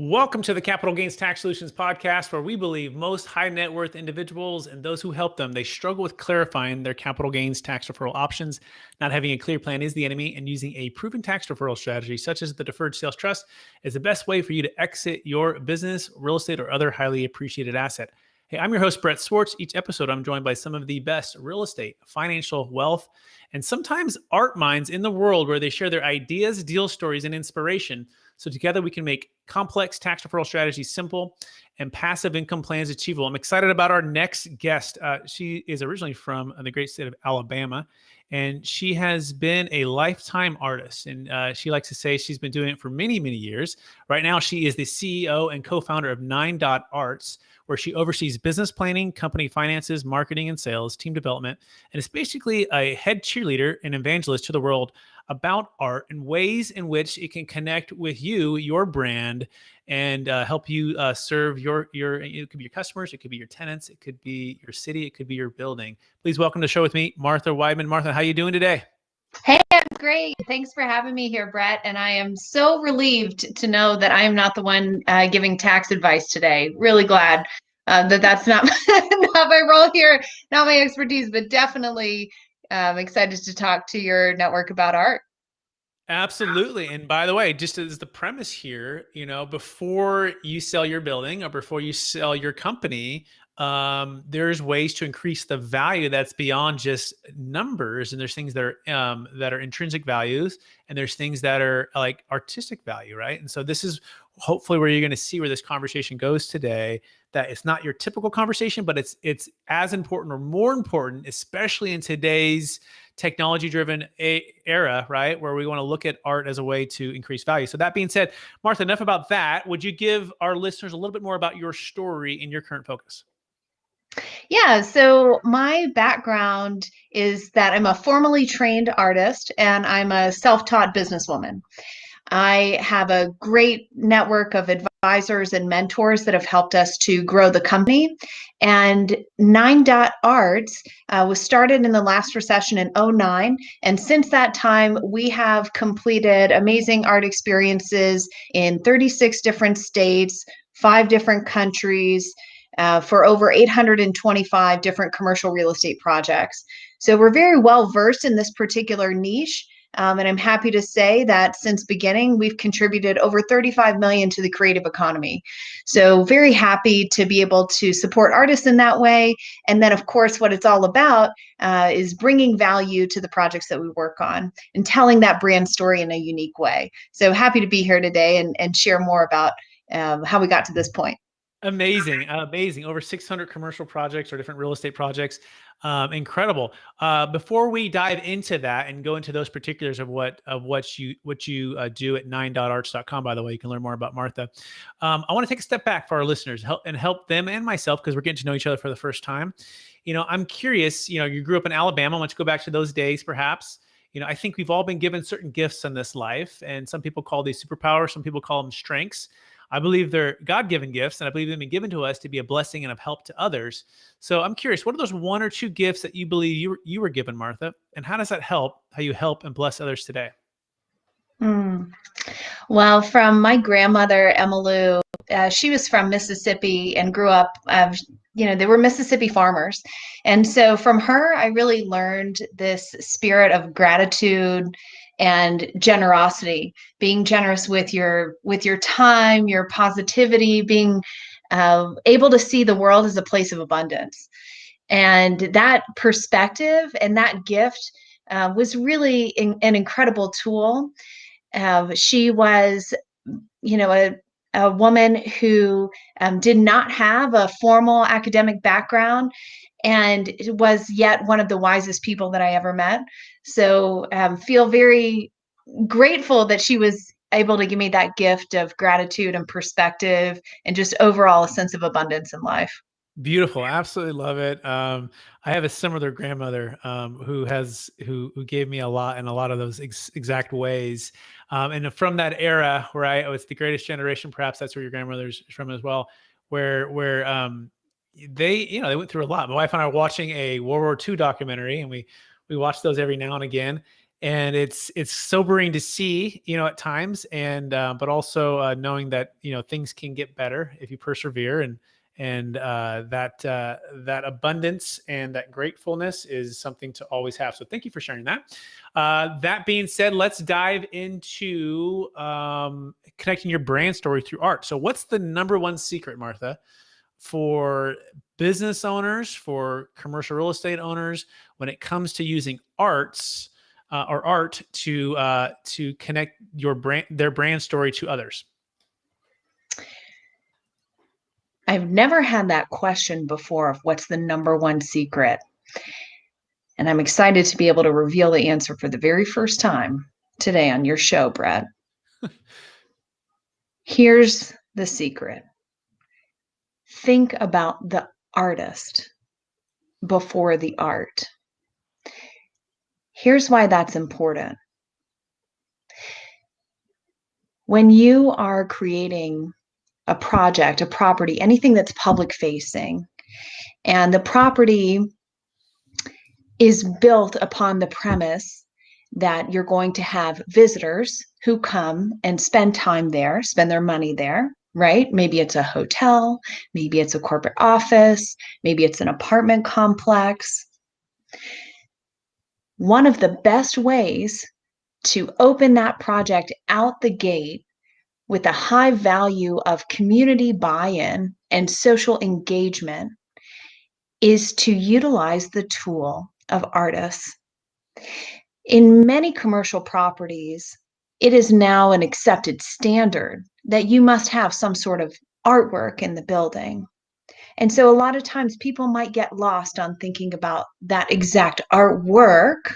Welcome to the Capital Gains Tax Solutions podcast, where we believe most high net worth individuals and those who help them, they struggle with clarifying their capital gains tax deferral options. Not having a clear plan is the enemy, and using a proven tax deferral strategy, such as the Deferred Sales Trust, is the best way for you to exit your business, real estate, or other highly appreciated asset. Hey, I'm your host, Brett Swarts. Each episode, I'm joined by some of the best real estate, financial, wealth, and sometimes art minds in the world, where they share their ideas, deal stories, and inspiration. So together we can make complex tax deferral strategies simple and passive income plans achievable. I'm excited about our next guest. She is originally from the great state of Alabama, and she has been a lifetime artist. And she likes to say she's been doing it for many, many years. Right now, she is the CEO and co-founder of 9 Arts, where she oversees business planning, company finances, marketing and sales, team development, and is basically a head cheerleader and evangelist to the world about art and ways in which it can connect with you, your brand, and help you serve it could be your customers, it could be your tenants, it could be your city, it could be your building. Please welcome to the show with me, Martha Weidmann. Martha, how are you doing today? Hey, I'm great. Thanks for having me here, Brett. And I am so relieved to know that I am not the one giving tax advice today. Really glad that's not, not my role here, not my expertise, but definitely excited to talk to your network about art. Absolutely. And by the way, just as the premise here, before you sell your building or before you sell your company, there's ways to increase the value that's beyond just numbers. And there's things that are intrinsic values, and there's things that are like artistic value, right? And so this is hopefully where you're going to see where this conversation goes today, that it's not your typical conversation, but it's as important or more important, especially in today's technology-driven era, right? Where we want to look at art as a way to increase value. So that being said, Martha, enough about that. Would you give our listeners a little bit more about your story and your current focus? Yeah, so my background is that I'm a formally trained artist and I'm a self-taught businesswoman. I have a great network of advisors and mentors that have helped us to grow the company. And 9 Arts was started in the last recession in '09. And since that time, we have completed amazing art experiences in 36 different states, 5 different countries, for over 825 different commercial real estate projects. So we're very well versed in this particular niche. And I'm happy to say that since beginning, we've contributed over 35 million to the creative economy. So very happy to be able to support artists in that way. And then, of course, what it's all about is bringing value to the projects that we work on and telling that brand story in a unique way. So happy to be here today and share more about how we got to this point. Amazing. Amazing. Over 600 commercial projects or different real estate projects. Incredible. Before we dive into that and go into those particulars of what you do at 9arts.com, by the way, you can learn more about Martha. I want to take a step back for our listeners and help them and myself, because we're getting to know each other for the first time. I'm curious, you grew up in Alabama. Why don't you go back to those days, perhaps? I think we've all been given certain gifts in this life, and some people call these superpowers. Some people call them strengths. I believe they're God-given gifts, and I believe they've been given to us to be a blessing and of help to others. So I'm curious, what are those 1 or 2 gifts that you believe you were given, Martha? And how does that help how you help and bless others today? Well, from my grandmother, Emmylou, she was from Mississippi and grew up, they were Mississippi farmers. And so from her, I really learned this spirit of gratitude and generosity, being generous with your time, your positivity, being able to see the world as a place of abundance. And that perspective and that gift was really an incredible tool. She was, a woman who did not have a formal academic background and was yet one of the wisest people that I ever met. So feel very grateful that she was able to give me that gift of gratitude and perspective and just overall a sense of abundance in life. Beautiful. Absolutely love it. I have a similar grandmother who gave me a lot in a lot of those exact ways. And from that era where I was the greatest generation, perhaps that's where your grandmother's from as well, where they went through a lot. My wife and I were watching a World War II documentary, and we watch those every now and again. and it's sobering to see, at times, and but also knowing that things can get better if you persevere, and that abundance and that gratefulness is something to always have. So thank you for sharing that. That being said, let's dive into connecting your brand story through art. So what's the number one secret, Martha, for business owners, for commercial real estate owners, when it comes to using art to connect their brand story to others? I've never had that question before of what's the number one secret. And I'm excited to be able to reveal the answer for the very first time today on your show, Brett. Here's the secret. Think about the artist before the art. Here's why that's important. When you are creating a project, a property, anything that's public facing, and the property is built upon the premise that you're going to have visitors who come and spend time there, spend their money there, right? Maybe it's a hotel, maybe it's a corporate office, maybe it's an apartment complex. One of the best ways to open that project out the gate with a high value of community buy-in and social engagement is to utilize the tool of artists. In many commercial properties, it is now an accepted standard that you must have some sort of artwork in the building. And so a lot of times people might get lost on thinking about that exact artwork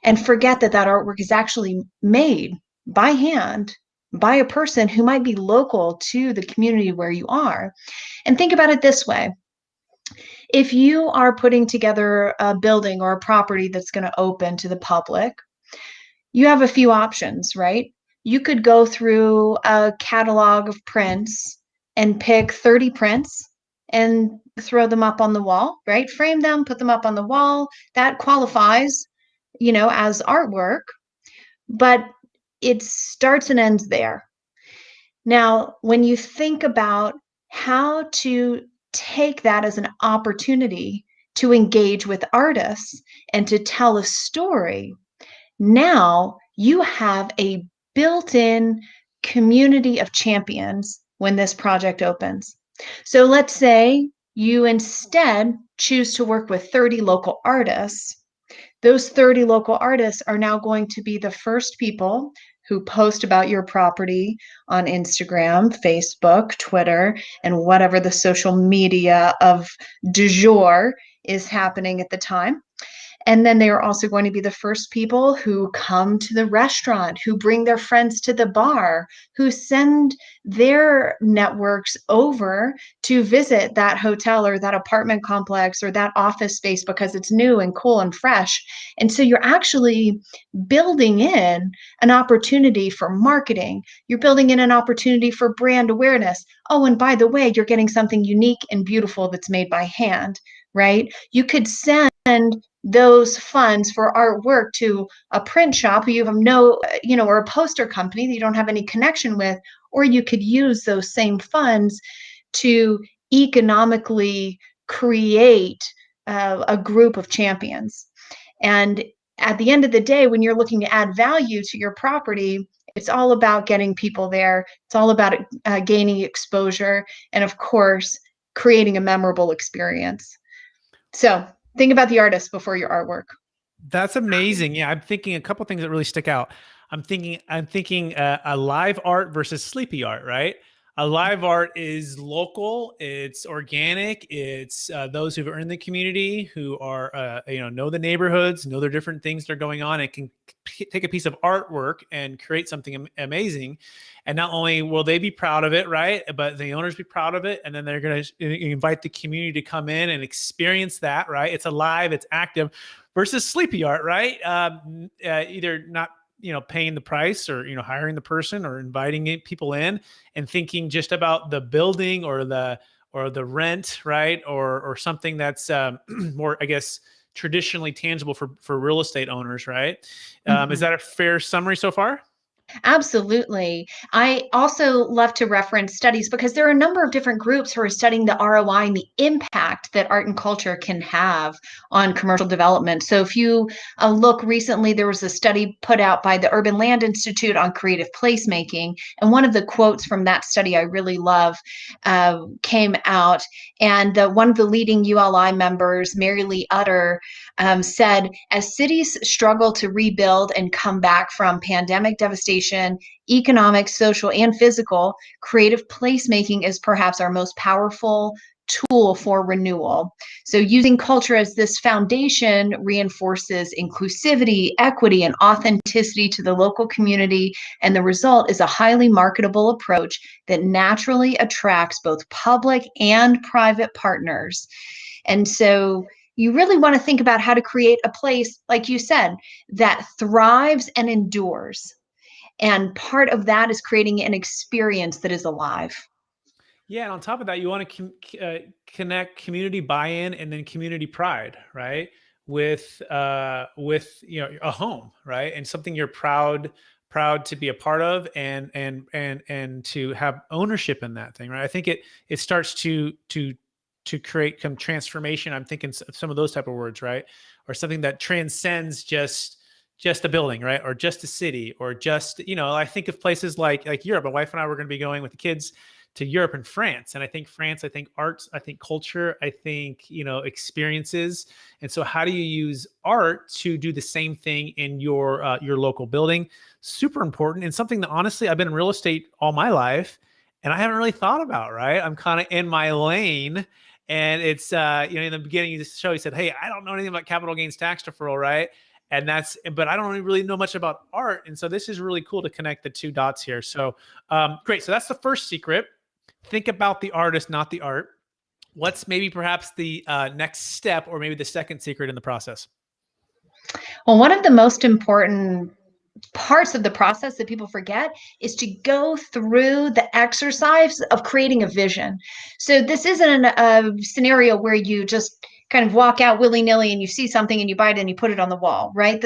and forget that that artwork is actually made by hand by a person who might be local to the community where you are. And think about it this way. If you are putting together a building or a property that's going to open to the public, you have a few options, right? You could go through a catalog of prints and pick 30 prints and throw them up on the wall, right? Frame them, put them up on the wall. That qualifies, as artwork, but it starts and ends there. Now, when you think about how to take that as an opportunity to engage with artists and to tell a story, now you have a built-in community of champions when this project opens. So let's say you instead choose to work with 30 local artists. Those 30 local artists are now going to be the first people who post about your property on Instagram, Facebook, Twitter, and whatever the social media of du jour is happening at the time. And then they are also going to be the first people who come to the restaurant, who bring their friends to the bar, who send their networks over to visit that hotel or that apartment complex or that office space because it's new and cool and fresh. And so you're actually building in an opportunity for marketing. You're building in an opportunity for brand awareness. Oh, and by the way, you're getting something unique and beautiful that's made by hand, right? You could send those funds for artwork to a print shop who you have or a poster company that you don't have any connection with, or you could use those same funds to economically create a group of champions. And at the end of the day, when you're looking to add value to your property, it's all about getting people there. It's all about gaining exposure and, of course, creating a memorable experience. So think about the artist before your artwork. That's amazing. Yeah, I'm thinking a couple things that really stick out. I'm thinking a live art versus sleepy art, right? A live art is local, it's organic, it's those who've earned the community, who are know the neighborhoods, know their different things that are going on, and can take a piece of artwork and create something amazing. And not only will they be proud of it, right, but the owners be proud of it, and then they're going to invite the community to come in and experience that, right? It's alive, it's active, versus sleepy art, right? Either not paying the price, or hiring the person, or inviting people in and thinking just about the building or the rent, right? Or something that's more, I guess, traditionally tangible for real estate owners, right? Mhm. Is that a fair summary so far? Absolutely. I also love to reference studies because there are a number of different groups who are studying the ROI and the impact that art and culture can have on commercial development. So if you look recently, there was a study put out by the Urban Land Institute on creative placemaking. And one of the quotes from that study I really love came out. And one of the leading ULI members, Mary Lee Utter, said, as cities struggle to rebuild and come back from pandemic devastation, economic, social, and physical, creative placemaking is perhaps our most powerful tool for renewal. So using culture as this foundation reinforces inclusivity, equity, and authenticity to the local community. And the result is a highly marketable approach that naturally attracts both public and private partners. And so you really want to think about how to create a place, like you said, that thrives and endures. And part of that is creating an experience that is alive. Yeah, and on top of that, you want to connect community buy-in and then community pride, right? With a home, right, and something you're proud to be a part of, and to have ownership in that thing, right? I think it starts to create some transformation. I'm thinking some of those type of words, right, or something that transcends just a building, right, or just a city, or just I think of places like Europe. My wife and I were going to be going with the kids to Europe and France. And I think France, I think arts, I think culture, I think, experiences. And so how do you use art to do the same thing in your local building? Super important, and something that honestly, I've been in real estate all my life and I haven't really thought about, right? I'm kind of in my lane. And it's, in the beginning of the show, he said, hey, I don't know anything about capital gains tax deferral, right? But I don't really know much about art. And so this is really cool to connect the two dots here. So great. So that's the first secret. Think about the artist, not the art. What's maybe perhaps the next step, or maybe the second secret in the process? Well, one of the most important parts of the process that people forget is to go through the exercise of creating a vision. So this isn't a scenario where you just kind of walk out willy-nilly and you see something and you buy it and you put it on the wall, right?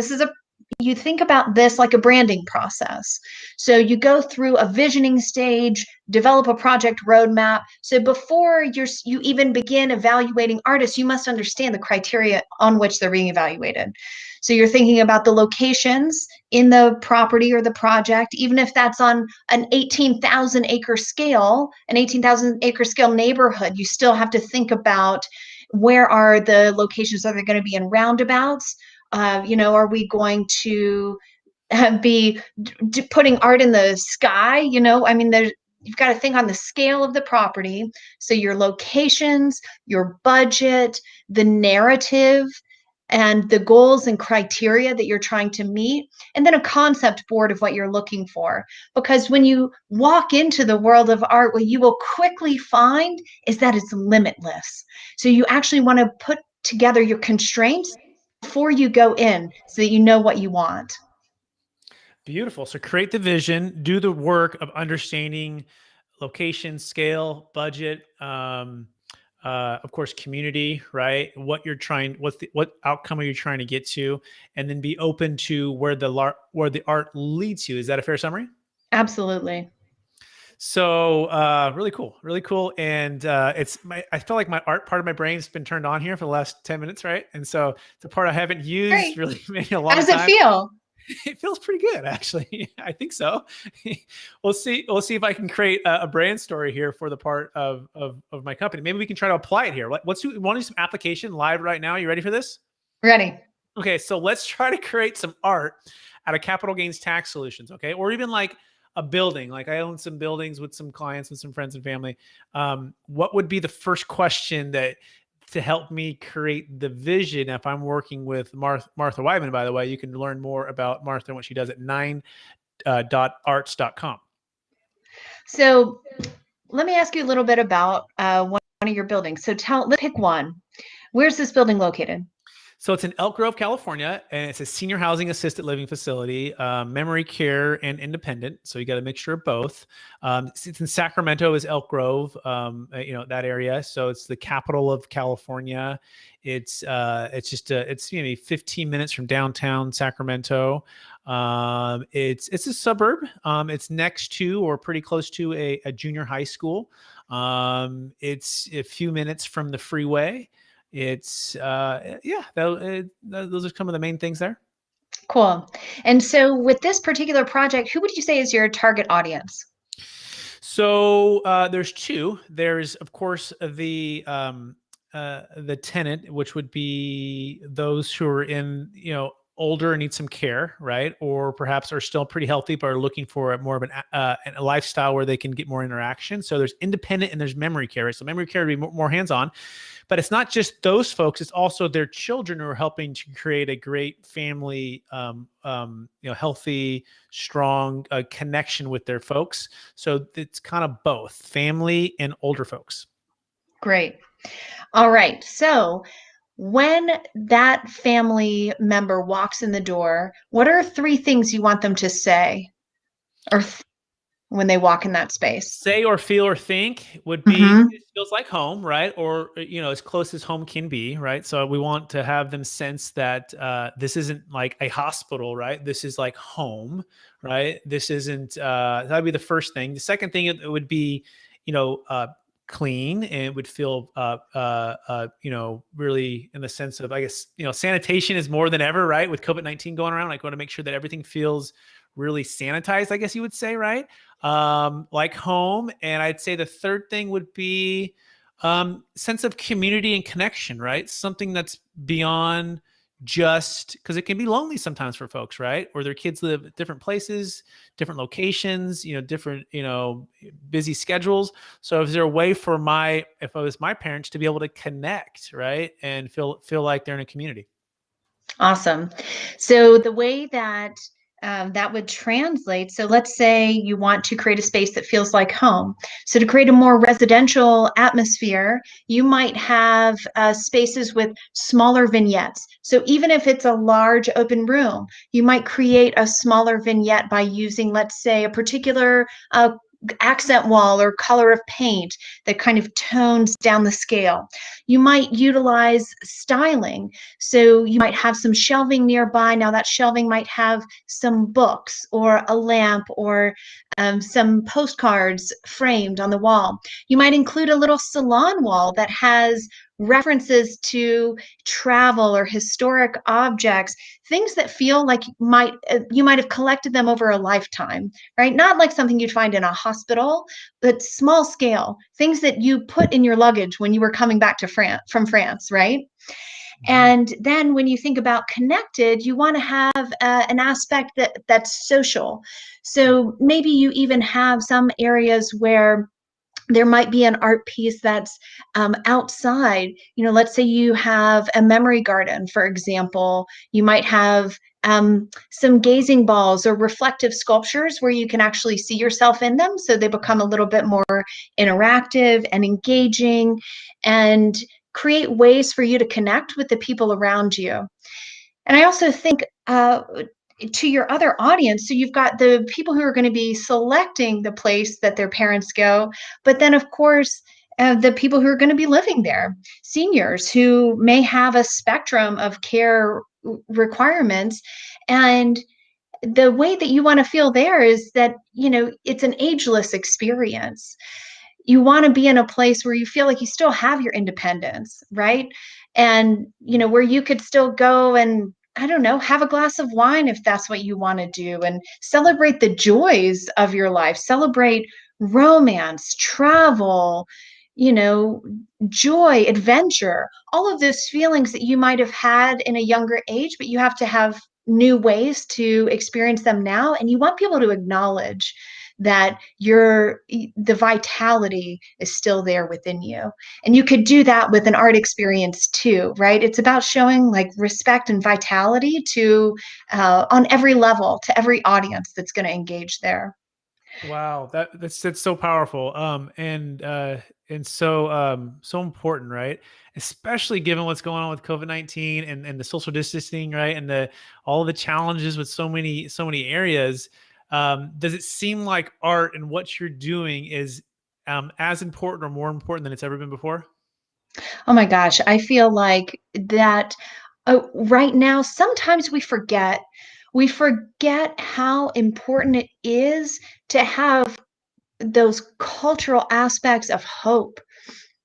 You think about this like a branding process. So you go through a visioning stage, develop a project roadmap. So before you even begin evaluating artists, you must understand the criteria on which they're being evaluated. So you're thinking about the locations in the property or the project, even if that's on an 18,000 acre scale neighborhood, you still have to think about where are the locations. Are they going to be in roundabouts? Are we going to be putting art in the sky? You've got to think on the scale of the property. So your locations, your budget, the narrative, and the goals and criteria that you're trying to meet, and then a concept board of what you're looking for. Because when you walk into the world of art, what you will quickly find is that it's limitless. So you actually want to put together your constraints before you go in so that you know what you want. Beautiful. So create the vision, do the work of understanding location, scale, budget, of course, community, right? What outcome are you trying to get to, and then be open to where the art leads you. Is that a fair summary? Absolutely. So really cool. And I feel like my art part of my brain's been turned on here for the last 10 minutes, right? And so the part I haven't used Great. really maybe a long How time. does it feel? It feels pretty good, actually. I think so. We'll see if I can create a brand story here for the part of my company. Maybe we can try to apply it here. Want to do some application live right now? You ready for this? Ready. Okay, so let's try to create some art out of capital gains tax solutions, okay? Or even like a building. Like I own some buildings with some clients and some friends and family. What would be the first question to help me create the vision if I'm working with Martha Weidmann? By the way, you can learn more about Martha and what she does at 9.arts.com. So let me ask you a little bit about one of your buildings. So let's pick one. Where's this building located? So it's in Elk Grove, California, and it's a senior housing assisted living facility, memory care and independent. So you got a mixture of both. It's in Sacramento is Elk Grove, that area. So it's the capital of California. It's 15 minutes from downtown Sacramento. It's a suburb. It's next to or pretty close to a junior high school. It's a few minutes from the freeway. Those are some of the main things there. Cool. And so with this particular project, who would you say is your target audience? So there's two. There's, of course, the tenant, which would be those who are in, older and need some care, right? Or perhaps are still pretty healthy, but are looking for more of a lifestyle where they can get more interaction. So there's independent and there's memory care. Right? So memory care would be more hands-on, but it's not just those folks. It's also their children who are helping to create a great family, healthy, strong connection with their folks. So it's kind of both family and older folks. Great. All right. So when that family member walks in the door, what are 3 things you want them to say or when they walk in that space? Say or feel or think would be, it feels like home, right? Or, as close as home can be, right? So we want to have them sense that this isn't like a hospital, right? This is like home, right? This isn't, that'd be the first thing. The second thing, it would be, clean, and it would feel, really in the sense of, I guess, sanitation is more than ever, right? With COVID-19 going around, like want to make sure that everything feels really sanitized, I guess you would say, right? Like home. And I'd say the third thing would be sense of community and connection, right? Something that's beyond just because it can be lonely sometimes for folks, right? Or their kids live at different places, different locations, different, busy schedules. So is there a way for if I was my parents to be able to connect, right? And feel like they're in a community? Awesome. So the way that that would translate. So let's say you want to create a space that feels like home. So to create a more residential atmosphere, you might have spaces with smaller vignettes. So even if it's a large open room, you might create a smaller vignette by using, let's say, a particular accent wall or color of paint that kind of tones down the scale. You might utilize styling. So you might have some shelving nearby. Now that shelving might have some books or a lamp or some postcards framed on the wall. You might include a little salon wall that has references to travel or historic objects, things that feel like you might have collected them over a lifetime, right? Not like something you'd find in a hospital, but small scale, things that you put in your luggage when you were coming back to from France, right? And then when you think about connected, you want to have an aspect that's social. So maybe you even have some areas where there might be an art piece that's outside. Let's say you have a memory garden, for example. You might have some gazing balls or reflective sculptures where you can actually see yourself in them. So they become a little bit more interactive and engaging and create ways for you to connect with the people around you. And I also think to your other audience, so you've got the people who are going to be selecting the place that their parents go, but then of course, the people who are going to be living there, seniors who may have a spectrum of care requirements. And the way that you want to feel there is that, it's an ageless experience. You want to be in a place where you feel like you still have your independence, right? And, where you could still go and, I don't know, have a glass of wine if that's what you want to do, and celebrate the joys of your life, celebrate romance, travel, joy, adventure, all of those feelings that you might have had in a younger age, but you have to have new ways to experience them now. And you want people to acknowledge that the vitality is still there within you. And you could do that with an art experience too, right? It's about showing like respect and vitality to on every level, to every audience that's going to engage there. Wow, that's so powerful. And And so important, right? Especially given what's going on with COVID-19 and the social distancing, right? And all the challenges with so many areas. Does it seem like art and what you're doing is as important or more important than it's ever been before? Oh my gosh, I feel like that right now, sometimes we forget how important it is to have those cultural aspects of hope.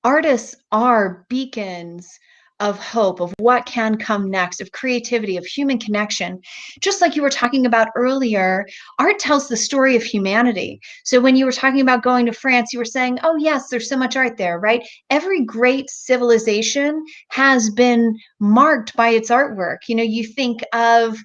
Artists are beacons of hope, of what can come next, of creativity, of human connection. Just like you were talking about earlier, art tells the story of humanity. So when you were talking about going to France, you were saying, oh, yes, there's so much art there, right? Every great civilization has been marked by its artwork. You think of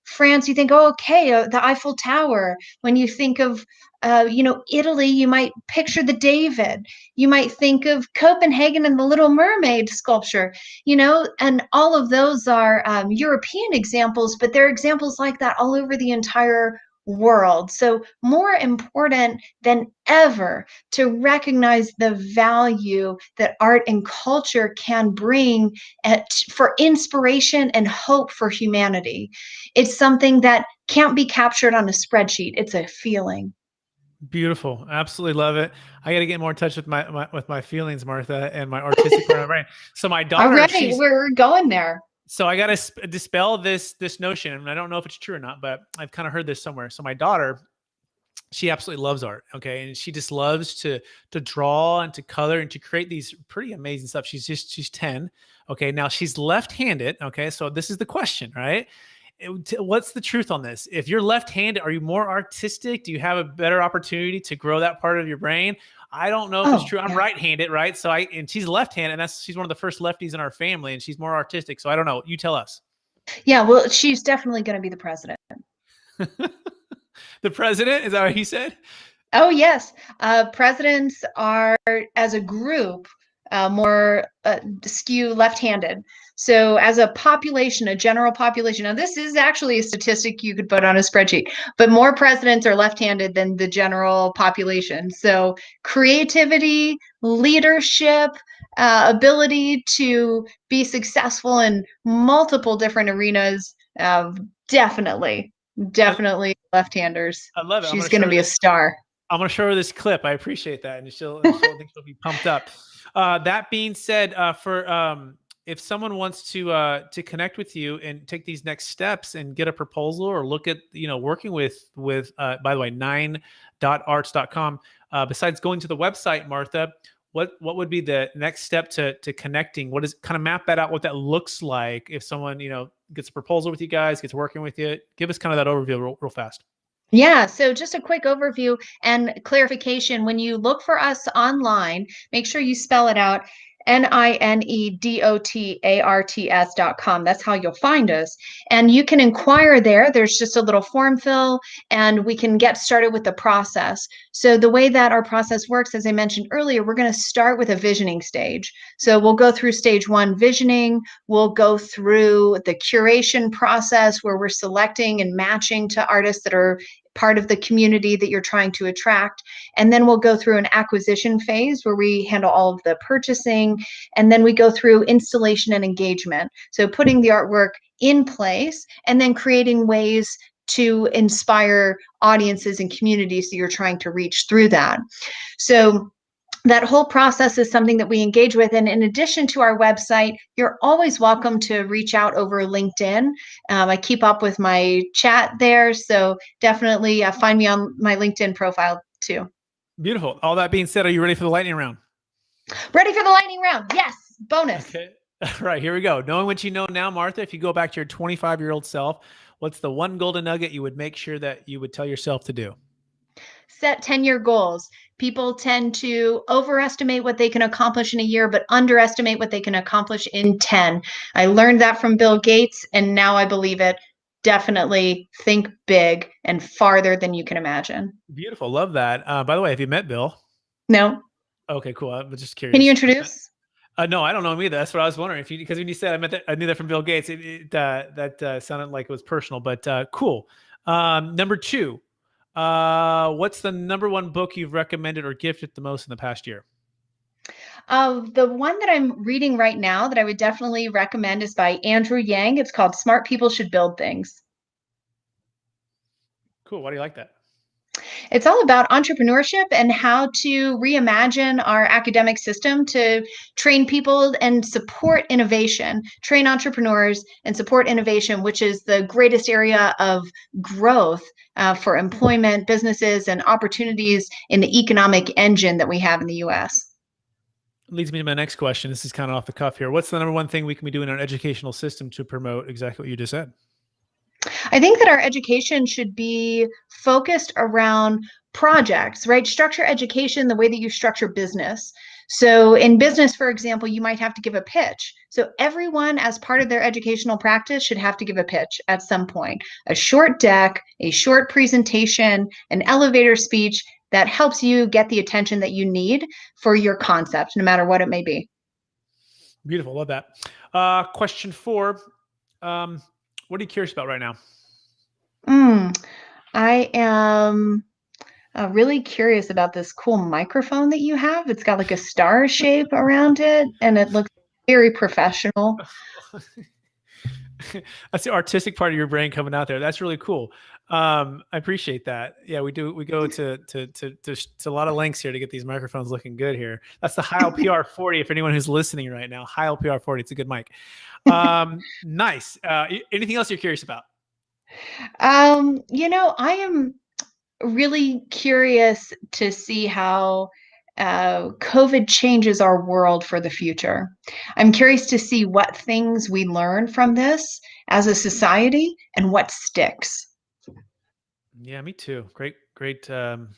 France, you think, oh, okay, the Eiffel Tower. When you think of Italy, you might picture the David. You might think of Copenhagen and the Little Mermaid sculpture, and all of those are European examples, but there are examples like that all over the entire world. So, more important than ever to recognize the value that art and culture can bring for inspiration and hope for humanity. It's something that can't be captured on a spreadsheet, it's a feeling. Beautiful. Absolutely love it. I got to get more in touch with my feelings, Martha, and my artistic part of my brain. So my daughter, Already, we're going there. so I got to dispel this notion, and I don't know if it's true or not, but I've kind of heard this somewhere. So my daughter, she absolutely loves art. Okay. And she just loves to draw and to color and to create these pretty amazing stuff. She's 10. Okay. Now she's left-handed. Okay. So this is the question, right? What's the truth on this? If you're left-handed, are you more artistic? Do you have a better opportunity to grow that part of your brain? I don't know if it's Oh, true. I'm yeah. right-handed, right? And she's left-handed, and she's one of the first lefties in our family, and she's more artistic. So I don't know. You tell us. Yeah, well, she's definitely going to be the president. The president, is that what he said? Oh, yes. Presidents are, as a group, more skew left-handed. So, as a population, a general population, now this is actually a statistic you could put on a spreadsheet, but more presidents are left-handed than the general population. So, creativity, leadership, ability to be successful in multiple different arenas, definitely, I, definitely left-handers. I love it. She's going to be a star. I'm going to show her this clip. I appreciate that. And she'll think she'll be pumped up. That being said, if someone wants to connect with you and take these next steps and get a proposal or look at, working with, by the way, 9.arts.com, besides going to the website, Martha, what would be the next step to connecting? What is kind of map that out, what that looks like if someone, gets a proposal with you guys, gets working with you? Give us kind of that overview real fast. Yeah, so just a quick overview and clarification. When you look for us online, make sure you spell it out NINEDOTARTS.com. That's how you'll find us. And you can inquire there. There's just a little form fill, and we can get started with the process. So, the way that our process works, as I mentioned earlier, we're going to start with a visioning stage. So, we'll go through stage one visioning, we'll go through the curation process where we're selecting and matching to artists that are part of the community that you're trying to attract. And then we'll go through an acquisition phase where we handle all of the purchasing. And then we go through installation and engagement. So putting the artwork in place and then creating ways to inspire audiences and communities that you're trying to reach through that. So that whole process is something that we engage with. And in addition to our website, you're always welcome to reach out over LinkedIn. I keep up with my chat there. So definitely find me on my LinkedIn profile too. Beautiful. All that being said, are you ready for the lightning round? Ready for the lightning round? Yes. Bonus. Okay. All right, here we go. Knowing what you know now, Martha, if you go back to your 25-year-old self, what's the one golden nugget you would make sure that you would tell yourself to do? Set 10-year goals. People tend to overestimate what they can accomplish in a year, but underestimate what they can accomplish in 10. I learned that from Bill Gates, and now I believe it. Definitely think big and farther than you can imagine. Beautiful. Love that. By the way, have you met Bill? No? Okay, cool. I was just Can you curious. introduce? No, I don't know him either. That's what I was wondering. Because when you said I knew that from Bill Gates, that sounded like it was personal, but cool. Number two, what's the number one book you've recommended or gifted the most in the past year? The one that I'm reading right now that I would definitely recommend is by Andrew Yang. It's called Smart People Should Build Things. Cool. Why do you like that? It's all about entrepreneurship and how to reimagine our academic system to train people and support innovation, train entrepreneurs and support innovation, which is the greatest area of growth for employment, businesses, and opportunities in the economic engine that we have in the US. Leads me to my next question. This is kind of off the cuff here. What's the number one thing we can be doing in our educational system to promote exactly what you just said? I think that our education should be focused around projects, right? Structure education the way that you structure business. So in business, for example, you might have to give a pitch. So everyone, as part of their educational practice, should have to give a pitch at some point. A short deck, a short presentation, an elevator speech that helps you get the attention that you need for your concept, no matter what it may be. Beautiful. Love that. Question 4. What are you curious about right now? I am really curious about this cool microphone that you have. It's got like a star shape around it, and it looks very professional. That's the artistic part of your brain coming out there. That's really cool. I appreciate that. Yeah, we do. We go to a lot of lengths here to get these microphones looking good here. That's the Heil PR40. If anyone who's listening right now, Heil PR40. It's a good mic. Nice. Anything else you're curious about? I am really curious to see how COVID changes our world for the future. I'm curious to see what things we learn from this as a society and what sticks. Yeah, me too. Great thought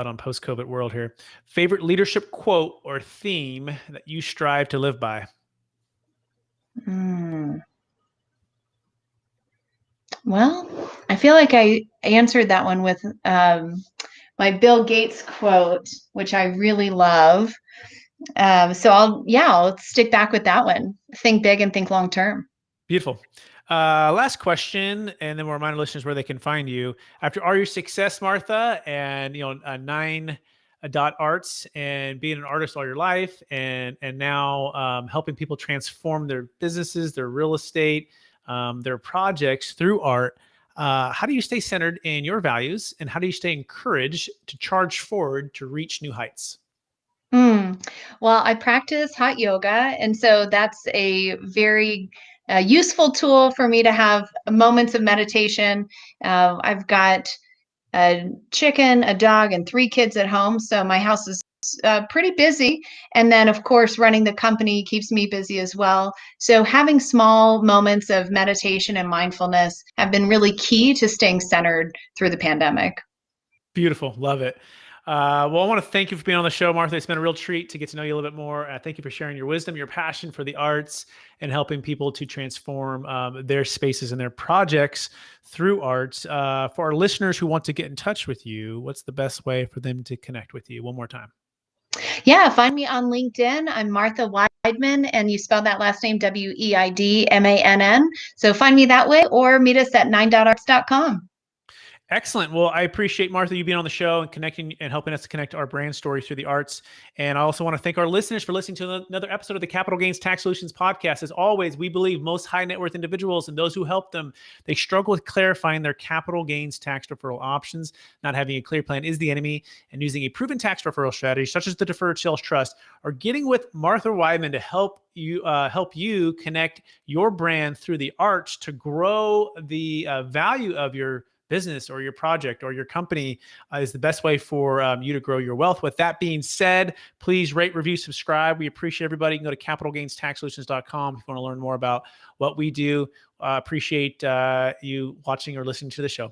on post-COVID world here. Favorite leadership quote or theme that you strive to live by? Well, I feel like I answered that one with my Bill Gates quote, which I really love. So I'll stick back with that one. Think big and think long term. Beautiful. Last question, and then we'll remind our listeners where they can find you. After all your success, Martha, and 9 arts and being an artist all your life, and now helping people transform their businesses, their real estate, their projects through art. How do you stay centered in your values, and how do you stay encouraged to charge forward to reach new heights? Well, I practice hot yoga, and so that's a very useful tool for me to have moments of meditation. I've got a chicken, a dog, and 3 kids at home, so my house is pretty busy. And then, of course, running the company keeps me busy as well. So having small moments of meditation and mindfulness have been really key to staying centered through the pandemic. Beautiful. Love it. Well, I want to thank you for being on the show, Martha. It's been a real treat to get to know you a little bit more. Thank you for sharing your wisdom, your passion for the arts, and helping people to transform their spaces and their projects through arts. For our listeners who want to get in touch with you, what's the best way for them to connect with you? One more time. Yeah, find me on LinkedIn. I'm Martha Weidmann, and you spell that last name Weidmann. So find me that way, or meet us at 9arts.com. Excellent. Well, I appreciate, Martha, you being on the show and connecting and helping us to connect our brand story through the arts. And I also want to thank our listeners for listening to another episode of the Capital Gains Tax Solutions podcast. As always, we believe most high net worth individuals and those who help them, they struggle with clarifying their capital gains tax deferral options. Not having a clear plan is the enemy, and using a proven tax deferral strategy, such as the Deferred Sales Trust, or getting with Martha Weidmann to help you connect your brand through the arts to grow the value of your business or your project or your company is the best way for you to grow your wealth. With that being said, please rate, review, subscribe. We appreciate everybody. You can go to capitalgainstaxsolutions.com if you want to learn more about what we do. Appreciate you watching or listening to the show.